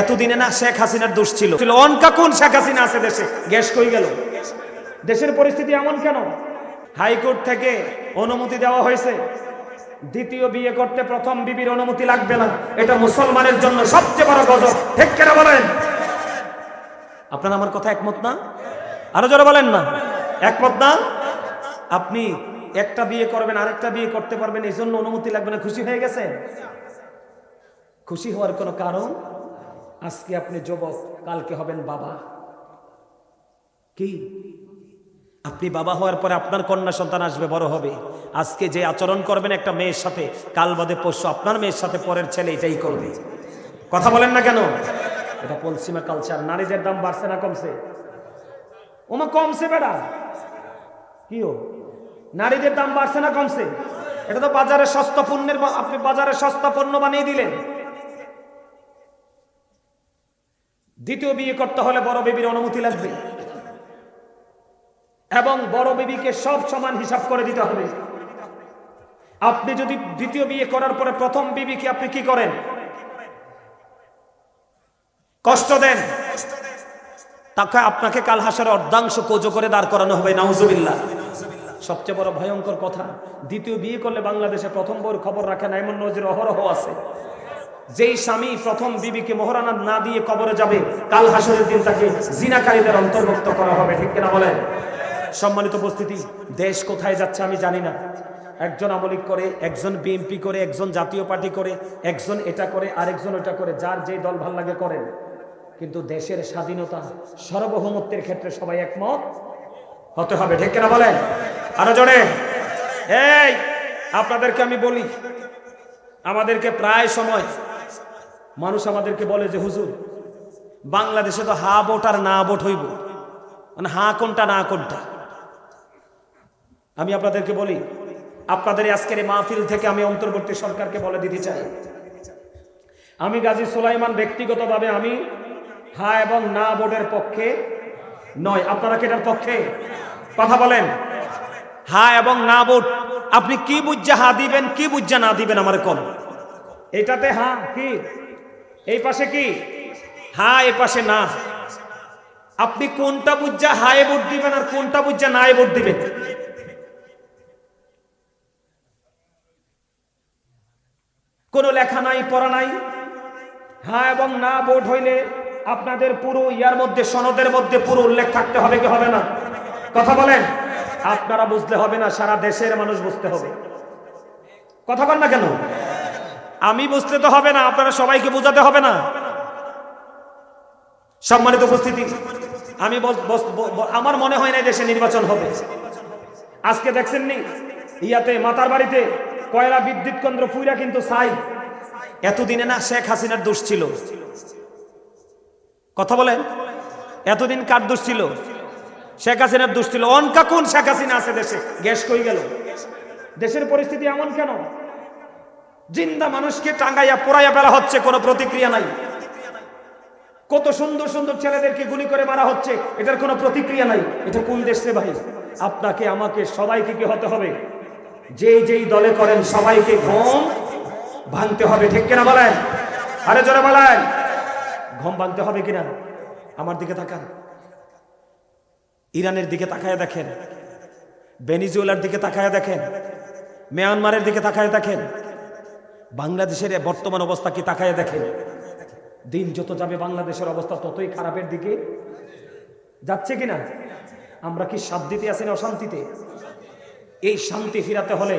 এতদিনে না শেখ হাসিনার দোষ ছিল। অনকা কোন শেখ হাসিনা আছে দেশে, গ্যাস কই গেল? দেশের পরিস্থিতি এমন কেন? হাইকোর্ট থেকে অনুমতি দেওয়া হয়েছে, দ্বিতীয় বিয়ে করতে প্রথম বিবির অনুমতি লাগবে না। এটা মুসলমানের জন্য সবচেয়ে বড় গজব। ঠিক কিনা বলেন? আপনারা আমার কথা একমত না? আরো জোরে বলেন না, একমত না? আপনি একটা বিয়ে করবেন, আরেকটা বিয়ে করতে পারবেন, এই জন্য অনুমতি লাগবে না। খুশি হয়ে গেছে? খুশি হওয়ার কোনো কারণ? আজকে আপনি যুবক, কালকে হবেন বাবা। কি আপনি বাবা হওয়ার পরে আপনার কন্যা সন্তান আসবে, বড় হবে। আজকে যে আচরণ করবেন একটা মেয়ের সাথে, কাল বাদে পরশু আপনার মেয়ের সাথে পরের ছেলে এটাই করবে। কথা বলেন না কেন? এটা পশ্চিমা কালচার। নারীদের দাম বাড়ছে না কমছে? ওমা কমছে বেড়া। কি ও, নারীদের দাম বাড়ছে না কমছে? এটা তো বাজারে সস্তা পণ্যের, আপনি বাজারে সস্তা পণ্য বানিয়ে দিলেন। দ্বিতীয় বিয়ে করতে হলে বড় বিবির অনুমতি লাগবে, এবং বড় বিবিকে সব সমান হিসাব করে দিতে হবে। আপনি যদি দ্বিতীয় বিয়ে করার পরে প্রথম বিবিকে আপনি কি করেন? কষ্ট দেন, তাকে আপনাকে কাল হাসরে অর্ধাংশ কোজো করে দাঁড় করানো হবে। নাউজুবিল্লাহ। সবচেয়ে বড় ভয়ঙ্কর কথা, দ্বিতীয় বিয়ে করলে বাংলাদেশে প্রথম বউর খবর রাখে না, এমন নজির অহরহ আছে। যেই স্বামী প্রথম বিবিকে মোহরানা না দিয়ে কবরে যাবে, কাল হাসরের দিন তাকে জিনাকারীদের অন্তর্ভুক্ত করা হবে। ঠিক কিনা বলেন? সম্মানিত উপস্থিতি, দেশ কোথায় যাচ্ছে আমি জানি না। একজন আওয়ামী লীগ করে, একজন বিএনপি করে, একজন জাতীয় পার্টি করে, একজন এটা করে, আরেকজন ওটা করে, যার যেই দল ভাল লাগে করেন। কিন্তু দেশের স্বাধীনতা, সার্বভৌমত্বের ক্ষেত্রে সবাই একমত হতে হবে। ঠিক কিনা বলেন? আরো জোরে। এই আপনাদেরকে আমি বলি, আমাদেরকে প্রায় সময় মানুষ আমাদেরকে বলে যে হুজুর, বাংলাদেশে তো হা ভোট আর না ভোট হইব, মানে হা কোনটা না কোনটা। আমি আপনাদেরকে বলি, আপনাদের আজকের এই মাহফিল থেকে আমি অন্তর্বর্তী সরকারকে বলে দিতে চাই, আমি গাজী সুলাইমান ব্যক্তিগতভাবে আমি হা এবং না ভোটের পক্ষে নয়। আপনারা কি এটার পক্ষে? কথা বলেন। হা এবং না ভোট, আপনি কি বুঝা হা দিবেন, কি বুঝা না দিবেন আমার কোন? এটাতে হা কি, এই পাশে কি হা, এই পাশে না। আপনি কোনটা বুঝা হায় ভোট দিবেন আর কোনটা বুঝা নাই ভোট দিবেন? কোন লেখা নাই, পড়া নাই। হ্যাঁ এবং না ভোট হইলে আপনাদের পুরো ইয়ার মধ্যে, সনদের মধ্যে পুরো উল্লেখ থাকতে হবে কি হবে না? কথা বলেন। আপনারা বুঝতে হবে না, সারা দেশের মানুষ বুঝতে হবে। কথা বল না কেন? আমি বুঝতে তো হবে না, আপনারা সবাইকে বোঝাতে হবে না? সম্মানিত উপস্থিতি, আমি আমার মনে হয় না দেশে নির্বাচন হবে। আজকে দেখছেন নি ইয়াতে মাতার বাড়িতে কয়লা বিদ্যুৎ কেন্দ্র পুইরা কিন্তু চাই। এতদিনে না শেখ হাসিনার দোষ ছিল? কথা বলেন, এতদিন কার দোষ ছিল? শেখ হাসিনার দোষ ছিল। অনকা কোন শেখ হাসিনা আছে দেশে, গ্যাস কই গেল? দেশের পরিস্থিতি এমন কেন? জিন্দা মানুষকে টাঙ্গাইয়া পোড়াইয়া ফেলা হচ্ছে, কোনো প্রতিক্রিয়া নাই। কত সুন্দর সুন্দর ছেলেদেরকে গুলি করে মারা হচ্ছে, এটার কোনো প্রতিক্রিয়া নাই। এটা কোন দেশ রে ভাই? আপনাকে আমাকে সবাইকে কি হতে হবে? যেই যেই দলে করেন সবাইকে ঘুম ভাঙতে হবে। ঠিক কিনা বলেন? আরে জোরে বলেন। ঘুম ভাঙতে হবে কিনা? আমার দিকে তাকান, ইরানের দিকে তাকায় দেখেন, ভেনিজুয়েলার দিকে তাকায় দেখেন, মিয়ানমারের দিকে তাকায় দেখেন, বাংলাদেশের বর্তমান অবস্থা কি তাকায় দেখেন। দিন যত যাবে বাংলাদেশের অবস্থা ততই খারাপের দিকে যাচ্ছে কিনা? আমরা কি শান্তিতে আছি না অশান্তিতে? এই শান্তি ফিরাতে হলে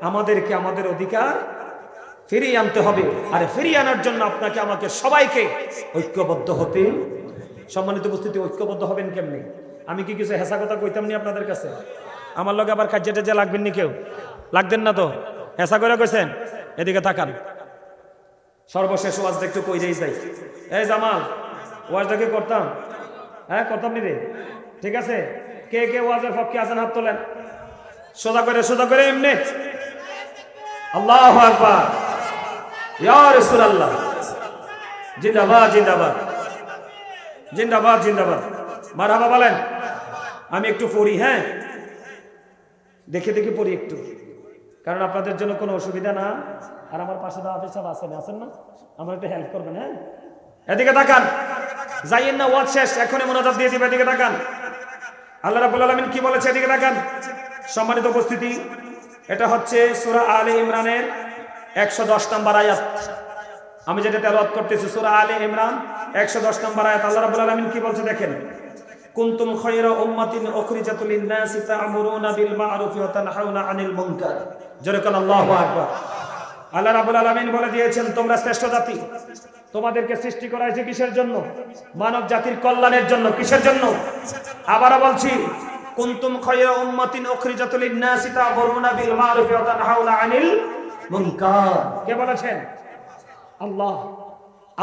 আমাদেরকে আমাদের অধিকার ফিরিয়ে আনতে হবে। আর ফিরিয়ে আনার জন্য আপনাকে আমাকে সবাইকে ঐক্যবদ্ধ হতে। সম্মানিত উপস্থিতি, ঐক্যবদ্ধ হবেন কেমনি? আমি কি কিছু হেসা কথা কইতাম নি আপনাদের কাছে? আমার লগে আবার কাজে টাজে লাগবেন নি? কেউ লাগবেন না তো? হেসা করে কইছেন? এদিকে তাকান। সর্বশেষ ওয়াজটা একটু কইরেই যাই। এই জামাল, ওয়াজটা কি করতাম? হ্যাঁ করতাম নি রে? ঠিক আছে, কে কে ওয়াজের পক্ষে আছেন হাত তোলেন। সোজা করে, সোজা করে, এমনি। আল্লাহু আকবার, ইয়া রাসূলুল্লাহ। জিন্দাবাদ, জিন্দাবাদ, জিন্দাবাদ, জিন্দাবাদ, মারহাবা বলেন। আমি একটু পড়ি, হ্যাঁ দেখে দেখে পড়ি একটু, কারণ আপনাদের জন্য কোনো অসুবিধা না। আর আমার পাশে দা হাফেজ সাহেব আছেন, আছেন না? আমার একটু হেল্প করবেন, হ্যাঁ এদিকে তাকান, যাইয়েন না, ওয়াজ শেষ, এখনই মোনাজাত দিয়ে দিবে। এদিকে তাকান, আল্লাহ রাব্বুল আলামিন কি বলেছে, এদিকে তাকান। সম্মানিত উপস্থিতি, এটা হচ্ছে সূরা আলে ইমরানের 110 নম্বর আয়াত। আমি যেটা তেলাওয়াত করতেছি সূরা আলে ইমরান 110 নম্বর আয়াত। আল্লাহ রাব্বুল আলামিন কি বলছে দেখেন, কুনতুম খায়রা উম্মাতিন উখরিজাত লিন-নাসি তা'মুরুনা বিল মা'রুফি ওয়া তানহাউনা আনিল মুনকার। জোরে বলেন আল্লাহু আকবার। আল্লাহ রাব্বুল আলামিন বলে দিয়েছেন, তোমরা শ্রেষ্ঠ জাতি। তোমাদেরকে সৃষ্টি করা হয়েছে কিসের জন্য? মানব জাতির কল্যাণের জন্য। কিসের জন্য? আবারো বলছি, কুনতুম খায়রা উম্মাতিন উখরিজাত লিন-নাসি তা'মুরুনা বিল মা'রুফি ওয়া তানহাউনা আনিল মুনকার। কে বলেছেন? আল্লাহ।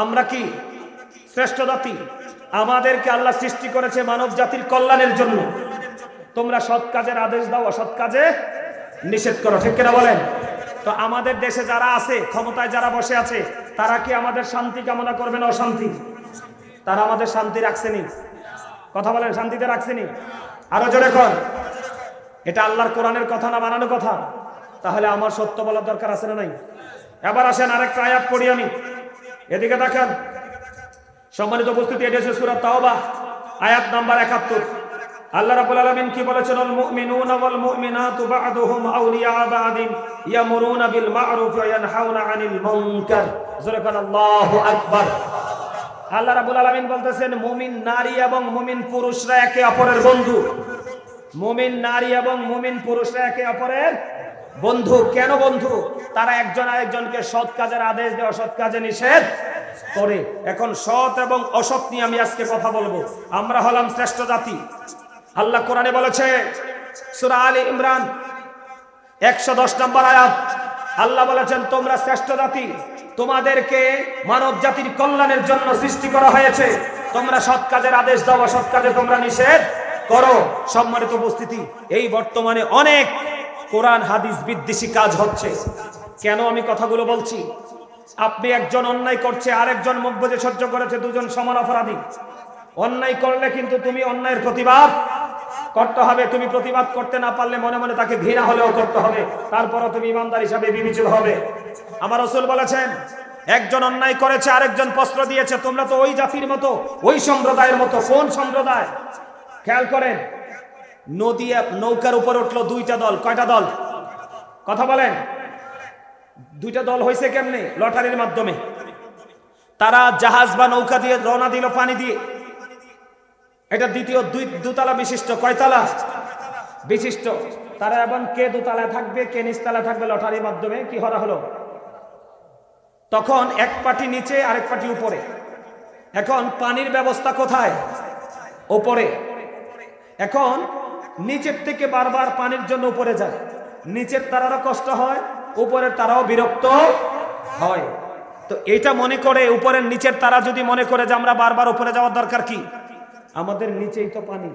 আমরা কি শ্রেষ্ঠ জাতি? আমাদেরকে আল্লাহ সৃষ্টি করেছে মানব জাতির কল্যাণের জন্য। তোমরা সৎ কাজের আদেশ দাও, অসৎ কাজে নিষেধ করো। ঠিক কিনা বলেন? তো আমাদের দেশে যারা আছে, ক্ষমতায় যারা বসে আছে, তারা কি আমাদের শান্তি কামনা করবে না অশান্তি? তারা আমাদের শান্তি রাখছেনি? কথা বলেন, শান্তিতে রাখছেনি? আরো জোরে কর। এটা আল্লাহর কোরআনের কথা না বানানো কথা? তাহলে আমার সত্য বলার দরকার আছে না নাই? এবার আসেন আরেকটা আয়াত পড়ি আমি। এদিকে দেখেন, সম্মানিত উপস্থিতি, এটা হচ্ছে সূরা তাওবা আয়াত নাম্বার 71। আল্লাহ রাব্বুল আলামিন কি বলেছেন, আল মুমিনুনা ওয়াল মুমিনাতু বা'দুহুম আউলিয়া বা'দিন ইয়ামুরুনা বিল মা'রুফ ওয়া ইয়ানহাউনা আনিল মুনকার। জোরে বলেন আল্লাহু আকবার। আল্লাহ রাব্বুল আলামিন বলতেছেন, মুমিন নারী এবং মুমিন পুরুষরা একে অপরের বন্ধু। মুমিন নারী এবং মুমিন পুরুষরা একে অপরের বন্ধু। কেন বন্ধু? তারা একজন আরেকজনকে সৎ কাজের আদেশ দেয়, অসৎ কাজে নিষেধ করে। এখন সৎ এবং অসৎ নিয়ে আমি আজকে কথা বলবো। আমরা হলাম শ্রেষ্ঠ জাতি। আল্লাহ কোরআনে বলেছে, সূরা আলে ইমরান 110 নম্বর আয়াত। আল্লাহ বলেছেন, তোমরা শ্রেষ্ঠ জাতি, তোমাদেরকে মানব জাতির কল্যাণের জন্য সৃষ্টি করা হয়েছে। তোমরা সৎ কাজের আদেশ দাও, অসৎ কাজে তোমরা নিষেধ করো। সম্মানিত উপস্থিতি, এই বর্তমানে অনেক কোরআন হাদিস বিদ্বেষী কাজ হচ্ছে। কেন আমি কথাগুলো বলছি? আপনি একজন অন্যায় করছে, আরেকজন মুখ বুজে সহ্য করেছে, দুজন সমান অপরাধী। অন্যায় করলে কিন্তু তুমি অন্যায়ের প্রতিবাদ করতে হবে। তুমি প্রতিবাদ করতে না পারলে মনে মনে তাকে ঘৃণা হলেও করতে হবে, তারপরও তুমি ইমানদার হিসাবে বিবেচিত হবে। আমার রাসূল বলেছেন, একজন অন্যায় করেছে, আরেকজন প্রশ্ন দিয়েছে, তোমরা তো ওই জাতির মতো, ওই সম্প্রদায়ের মতো। কোন সম্প্রদায়? খেয়াল করেন, নদী নৌকার উপর উঠলো দুইটা দল। কয়টা দল? কথা বলেন। দুইটা দল হয়েছে কেমনে? লটারির মাধ্যমে। তারা জাহাজ বা নৌকা দিয়ে রওনা দিল পানি দিয়ে। এটা দ্বিতীয় দুতলা বিশিষ্ট। কয়তলা বিশিষ্ট? তারা এবং কে দোতলায় থাকবে, কে নিচতলায় থাকবে, লটারির মাধ্যমে কি করা হলো। তখন এক পাটি নিচে, আরেক পাটি উপরে। এখন পানির ব্যবস্থা কোথায়? উপরে। এখন নিচের থেকে বারবার পানির জন্য উপরে যায়। নিচের তারারও কষ্ট হয়, উপরের তারাও বিরক্ত হয়। তো এটা মনে করে, উপরের নিচের তারা যদি মনে করে যে আমরা বারবার উপরে যাওয়ার দরকার কি, আমাদের নিচেই তো পানি,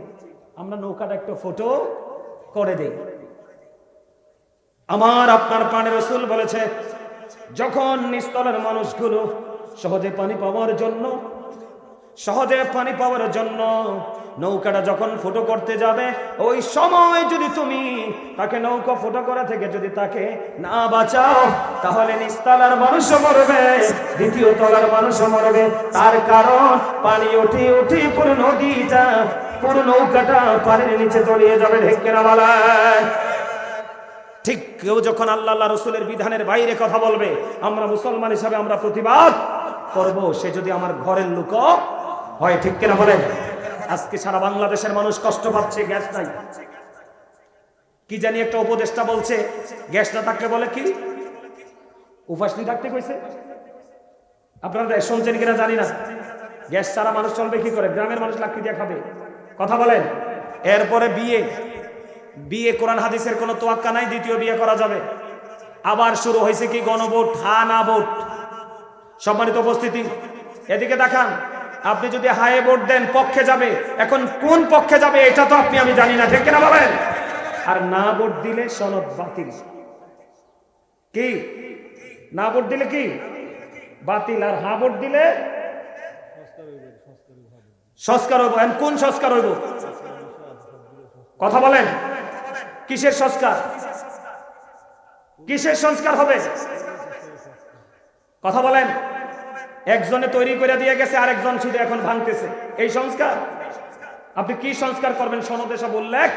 আমরা নৌকাটা একটু ফটো করে দেই। আমার আপনার প্রাণের রাসূল বলেছে, যখন নিচতলার মানুষগুলো সহজে পানি পাওয়ার জন্য নৌকাটা যখন ফুটো করতে যাবে, ওই সময় যদি তুমি তাকে নৌকা ফুটো করা থেকে যদি তাকে না বাঁচাও, তাহলে নিচতলার মানুষও মরবে, দ্বিতীয় তলার মানুষও মরবে। তার কারণ পানি উঠে উঠে পুরো নদীটা, পুরো নৌকাটা পানির নিচে তলিয়ে যাবে। ঢেকেনা বালায়। ঠিক কেউ যখন আল্লাহ রাসূলের বিধানের বাইরে কথা বলবে, আমরা মুসলমান হিসাবে আমরা প্রতিবাদ করব, সে যদি আমার ঘরের লোক হয়। ঠিক কিনা বলেন? আজকে সারা বাংলাদেশের মানুষ কষ্ট পাচ্ছে, গ্যাস নাই। কি জানি একটা উপদেষ্টা বলছে, গ্যাস না থাকলে বলে কি উপাসনি থাকতে কইছে। আপনারা শুনছেন কিনা জানি না। গ্যাস ছাড়া মানুষ চলবে কি করে? গ্রামের মানুষ লাকড়ি দিয়ে খাবে। কথা বলেন। এরপরে বিয়ে কোরআন হাদিসের কোনো তোয়াক্কা নাই, দ্বিতীয় বিয়ে করা যাবে। আবার শুরু হয়েছে কি গণভোট, হ্যাঁ না ভোট। সম্মানিত উপস্থিতি, এদিকে দেখান, আপনি যদি হায়ে ভোট দেন পক্ষে যাবে। এখন কোন পক্ষে যাবে এটা তো আমি জানি না। ঠিক কিনা বলেন? আর না ভোট দিলে সনদ বাতিল। কি না ভোট দিলে কি বাতিল, আর হ্যাঁ ভোট দিলে সংস্কার হইব। কোন সংস্কার হইব? কথা বলেন। কিসের সংস্কার? কিসের সংস্কার হবে? কথা বলেন। একজনে তৈরি করে দিয়ে গেছে, আরেকজন শুধু এখন ভাঙতেছে। এই সংস্কার? আপনি কি সংস্কার করবেন? সনদে সব উল্লেখ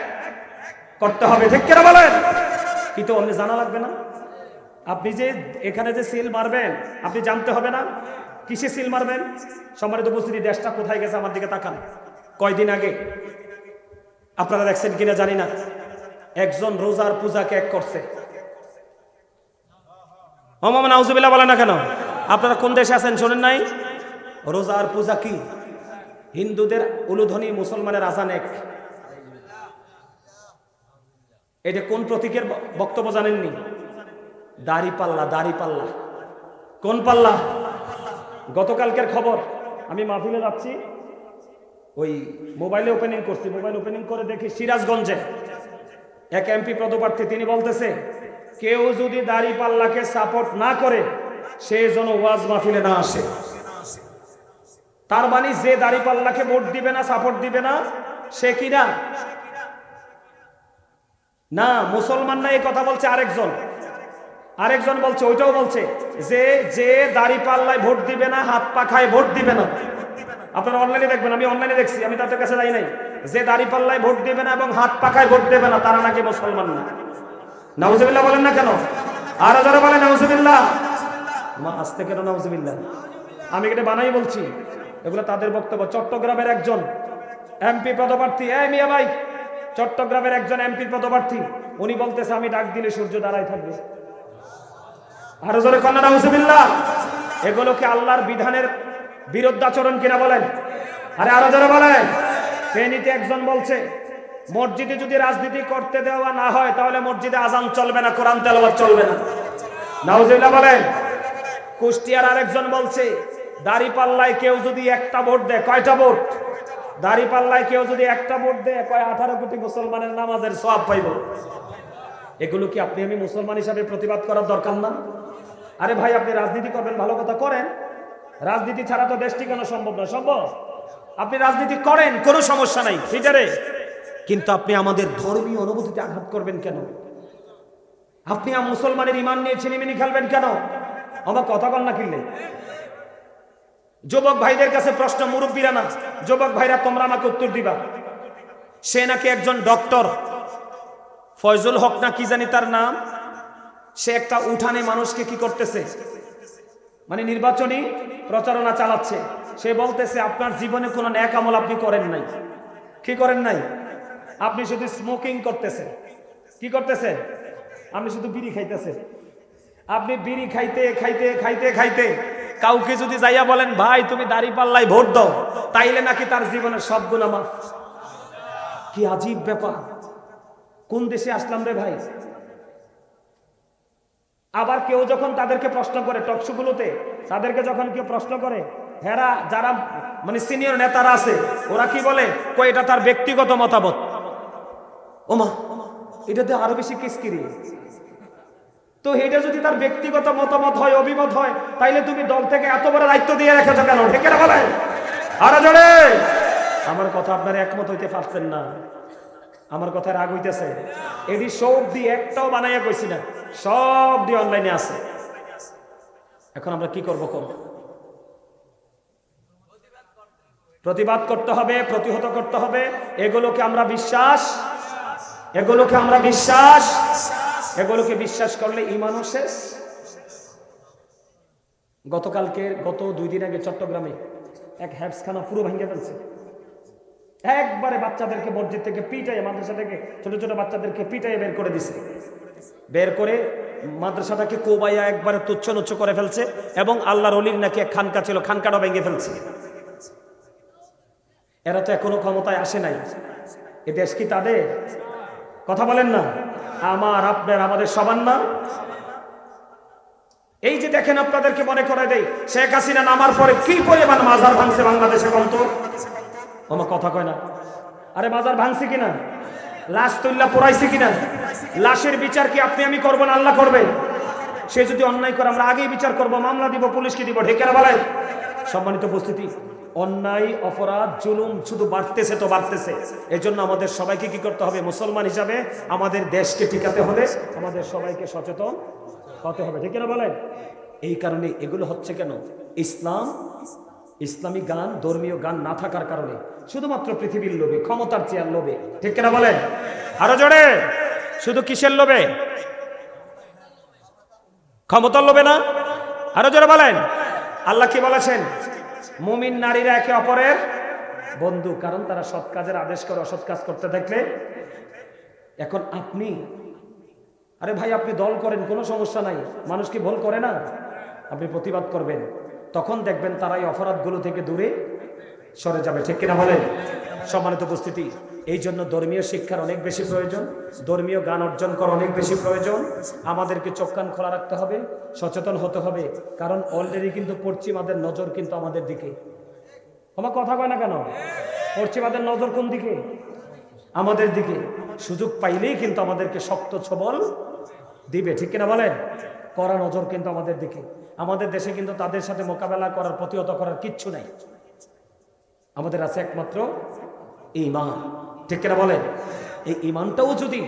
করতে হবে, ঠিক কিনা বলেন? কিন্তু অন্য জানা লাগবে না? আপনি যে এখানে যে সিল মারবেন, আপনি জানতে হবে না কিসে সিল মারবেন? সম্মানিত উপস্থিতি, দেশটা কোথায় গেছে আমার দিকে তাকান। কয়দিন আগে আপনারা দেখছেন কিনা জানি না, একজন রোজার পূজা ত্যাগ করছে। ওমামা নাউজুবিল্লাহ বলেন না কেন? আপনারা কোন দেশে আছেন শোনেন নাই? রোজার পূজা কি? হিন্দুদের উলুধ্বনি, মুসলমানের আজান এক। এটা কোন প্রতীকের বক্তব্য জানেননি? দাড়ি পাল্লা, দাড়ি পাল্লা। কোন পাল্লা? গতকালকের খবর, আমি মাহফিলে যাচ্ছি, ওই মোবাইলে ওপেনিং করছি, মোবাইল ওপেনিং করে দেখি সিরাজগঞ্জে এক এমপি পদপ্রার্থী, তিনি বলতেছে কেউ যদি দাড়ি পাল্লাকে সাপোর্ট না করে সে যেন ওয়াজ মাহফিলে না আসে। তার মানে যে দাড়ি পাল্লাকে ভোট দিবে না, সাপোর্ট দিবে না, সে কিনা না মুসলমান না। এই কথা বলছে আরেকজন বলছে, ওইটাও বলছে যে যে দাড়ি পাল্লায় ভোট দিবে না, হাত পাখায় ভোট দিবে না। আপনারা অনলাইনে দেখবেন, আমি অনলাইনে দেখছি, আমি তাদের কাছে যাই নাই। যে দাড়ি পাল্লায় ভোট দিবে না এবং হাত পাখায় ভোট দেবে না, তারা নাকি মুসলমান না। নাউজুবিল্লাহ বলেন না কেন? আর যারা বলে নাউজুবিল্লাহ, মা আস্তে কেন নাউজুবিল্লাহ? আমি এটা বানাই বলছি, এগুলো তাদের বক্তব্য। চট্টগ্রামের একজন এমপি পদপ্রার্থী, এই মিয়া ভাই, চট্টগ্রামের একজন এমপি পদপ্রার্থী, উনি বলতেছে আমি ডাক দিলে সূর্য দাঁড়ায় থাকবে। আরো জোরে কন্যা নাউজুবিল্লাহ। এগুলো কি আল্লাহর বিধানের বিরুদ্ধাচরণ কিনা বলেন? আরে আরো জোরে বলেন। ফেনীতে একজন বলছে মসজিদে যদি রাজনীতি করতে দেওয়া না হয় তাহলে মসজিদে আজান চলবে না, কোরআন তেলাওয়াত চলবে না। নাউজুবিল্লাহ বলেন। কুষ্টিয়ার আরেকজন বলছে দাড়ি পাল্লায় কেউ যদি একটা ভোট দেয়, কয়টা ভোট? দাড়ি পাল্লায় কেউ যদি একটা ভোট দেয়, কয় 18 কোটি মুসলমানের নামাজের সওয়াব পাইব। এগুলো কি আপনি আমি মুসলমান হিসাবে প্রতিবাদ করার দরকার না? আরে ভাই, আপনি রাজনীতি করবেন, ভালো কথা করেন, রাজনীতি ছাড়া তো দেশ টিকানো সম্ভব না। সম্ভব? আপনি রাজনীতি করেন, কোনো সমস্যা নাই, ফিটারে, কিন্তু আপনি আমাদের ধর্মীয় অনুভূতিতে আঘাত করবেন কেন? আপনি মুসলমানের ইমান নিয়ে ছিনিমিনি খেলবেন কেন? আমার কথা কন না কিনলে। যুবক ভাইদের কাছে প্রশ্ন, মুরব্বীরা না, যুবক ভাইরা তোমরা আমাকে উত্তর দিবা। সে নাকি একজন ডক্টর, ফয়জুল হক না কি জানি তার নাম। সে একটা উঠানে মানুষকে কি করতেছে, মানে নির্বাচনী প্রচারণা চালাচ্ছে। সে বলতেছে আপনার জীবনে কোনো নেক আমল আপনি করেন নাই। কি করেন নাই? আপনি শুধু স্মোকিং করতেছেন। কি করতেছেন? আপনি শুধু বিড়ি খাইতেছেন। আপনি বিড়ি খাইতে খাইতে খাইতে খাইতে কাউকে যদি যাইয়া বলেন ভাই তুমি দাড়ি পাল্লাই ভোট দাও, তাইলে নাকি তার জীবনের সব গুনাহ মাফ। কি আজীব ব্যাপার! কোন দেশে আসলাম রে ভাই? আবার কেউ যখন তাদেরকে প্রশ্ন করে টকশোগুলোতে, তাদেরকে যখন কেউ প্রশ্ন করে, হেরা যারা মানে সিনিয়র নেতারা আছে, ওরা কি বলে, কই এটা তার ব্যক্তিগত মতামত। ওমা, এটাতে আরো বেশি কিসকিরি। তো এটা যদি তার ব্যক্তিগত মতামত হয়, অভিমত হয়, তাইলে তুমি দল থেকে এত বড় দায়িত্ব দিয়ে রেখেছো কেন? ঠিক না বলে? আরো জোরে। আমার কথা আপনারা একমত হইতে পারছেন না, আমার কথা রাগ হইতেছে। এডি সব দিয়ে একটাও বানাইয়া কইছি না, সব দিয়ে অনলাইনে আছে। এখন আমরা কি করব? প্রতিবাদ করতে হবে, প্রতিহত করতে হবে। এগুলোকে আমরা বিশ্বাস, এগুলোকে বিশ্বাস করলে ইমানও শেষ। গত 2 দিন আগে চট্টগ্রামে এক হ্যাবসখানা পুরো ভেঙে ফেলছে। একবারে বাচ্চাদেরকে মসজিদ থেকে পিটাইয়ে, মাদ্রাসা থেকে ছোট ছোট বাচ্চাদেরকে পিটাইয়ে বের করে দিছে। বের করে মাদ্রাসাটাকে কোবাইয়া একবারে তুচ্ছ নুচ্ছ করে ফেলছে। এবং আল্লাহর ওলির নাকি এক খানকা ছিল, খানকাটাও ভেঙে ফেলছে। এরা তো এখনো ক্ষমতায় আসে নাই। এ দেশ কি তাদের? কথা বলেন না। আমার, আপনার, আমাদের সবার না। এই যে দেখেন, আপনাদেরকে মনে করে দেই, শেখ হাসিনা নামার পরে কি পরিমাণ মাজার ভাঙছে বাংলাদেশে। কন্ত আমার কথা কয় না। আরে মাজার ভাঙছে কিনা? লাশ তুল্লা পোড়াইছে কিনা? লাশের বিচার কি আপনি আমি করবো না আল্লাহ করবে? সে যদি অন্যায় করে আমরা আগেই বিচার করব, মামলা দিব, পুলিশকে দিব। ঢেকেরা বলেন। সম্মানিত উপস্থিতি, অন্যায়, অপরাধ, জুলুম শুধু বাড়তেছে তো বাড়তেছে। এই জন্য আমাদের সবাইকে কি করতে হবে? মুসলমান হিসাবে আমাদের দেশকে টিকাতে হলে আমাদের সবাইকে সচেতন হতে হবে। ঠিক না বলেন? এই কারণে এগুলো হচ্ছে কেন? ইসলাম, ইসলামী গান, ধর্মীয় গান না থাকার কারণে শুধুমাত্র পৃথিবীর লোভে, ক্ষমতার চেয়ার লোভে, ঠিক কিনা বলেন? আরো জোরে, শুধু কিসের লোভে? ক্ষমতার লোভে না? আরো জোরে বলেন। আল্লাহ কি বলেছেন? মুমিন নারীরা একে অপরের বন্ধু, কারণ তারা সৎ কাজের আদেশ করে, অসৎ কাজ করতে থাকলে। এখন আপনি, আরে ভাই আপনি দল করেন, কোনো সমস্যা নাই, মানুষ কি ভুল করে না? আপনি প্রতিবাদ করবেন, তখন দেখবেন তারা এই অপরাধগুলো থেকে দূরে সরে যাবে, ঠিক কিনা বলেন? সম্মানিত উপস্থিতি, এই জন্য ধর্মীয় শিক্ষার অনেক বেশি প্রয়োজন, ধর্মীয় গান অর্জন করা অনেক বেশি প্রয়োজন। আমাদেরকে চোখ কান খোলা রাখতে হবে, সচেতন হতে হবে, কারণ অলরেডি কিন্তু পশ্চিমাদের নজর কিন্তু আমাদের দিকে। আমার কথা কয় না কেন? পশ্চিমাদের নজর কোন দিকে? আমাদের দিকে। সুযোগ পাইলেই কিন্তু আমাদেরকে শক্ত ছবল দিবে, ঠিক কিনা বলেন? কড়া নজর কিন্তু আমাদের দিকে। আমাদের দেশে কিন্তু তাদের সাথে মোকাবেলা করার, প্রতিহত করার কিচ্ছু নাই। আমাদের আছে একমাত্র ঈমান, ঠিক কিনা বলেন? এই ঈমানটাও যদি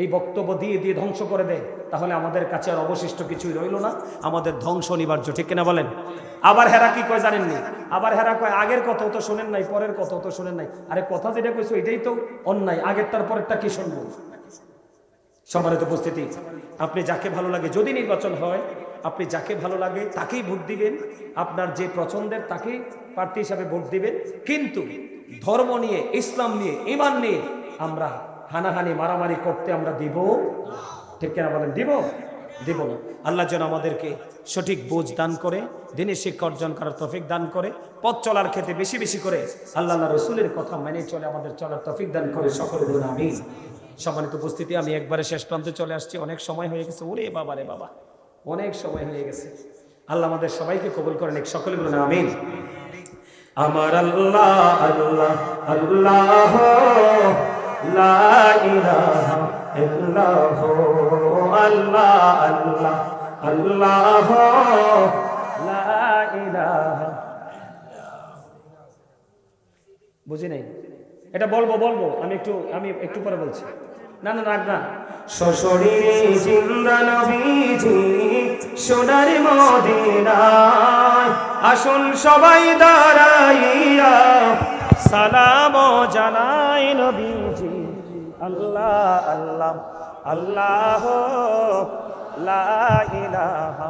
এই বক্তব্য দিয়ে দিয়ে ধ্বংস করে দেয়, তাহলে আমাদের কাছে আর অবশিষ্ট কিছুই রইল না, আমাদের ধ্বংস অনিবার্য, ঠিক কিনা বলেন? আবার হেরা কি কয় জানেননি? আবার হেরা কয় আগের কথাও তো শোনেন নাই, পরের কথাও তো শোনেন নাই। আরে কথা যেটা কইছো এটাই তো অন্যায়, আগের তার পরেরটা কি শুনবো? সম্মানিত উপস্থিতি, আপনি যাকে ভালো লাগে, যদি নির্বাচন হয়, আপনি যাকে ভালো লাগে তাকেই ভোট দিবেন, আপনার যে পছন্দের তাকেই প্রার্থী হিসাবে ভোট দিবেন। কিন্তু ধর্ম নিয়ে, ইসলাম নিয়ে, ঈমান নিয়ে আমরা হানাহানি মারামারি করতে আমরা দিব, ঠিক কিনা বলেন? দিব না। আল্লাহ যেন আমাদেরকে সঠিক বুঝ দান করে, দিনের শিক্ষা অর্জন করার তৌফিক দান করে, পথ চলার ক্ষেত্রে বেশি বেশি করে আল্লাহ রসুলের কথা মেনে চলে আমাদের চলার তৌফিক দান করে, সকলে বলুন আমিন। সম্মানিত উপস্থিতি, আমি একবারে শেষ প্রান্তে চলে আসছি, অনেক সময় হয়ে গেছে। ওরে বাবা রে বাবা, অনেক সময় হয়ে গেছে। আল্লাহ আমাদের সবাইকে কবুল করেন, সকলে বলুন আমিন। আমার আল্লাহ আল্লাহ আল্লাহ লা ইলাহা ইল্লাল্লাহ, আল্লাহ আল্লাহ আল্লাহ লা ইলাহা। বুঝি নাই, এটা বলবো আমি একটু পরে বলছি। না না রাখ না। সশরীরে জিন্দা নবীজি সোনার মদিনায়, আসুন সবাই দাঁড়াইয়া সালাম জানাই নবীজি। আল্লাহ আল্লাহ আল্লাহ লা ইলাহা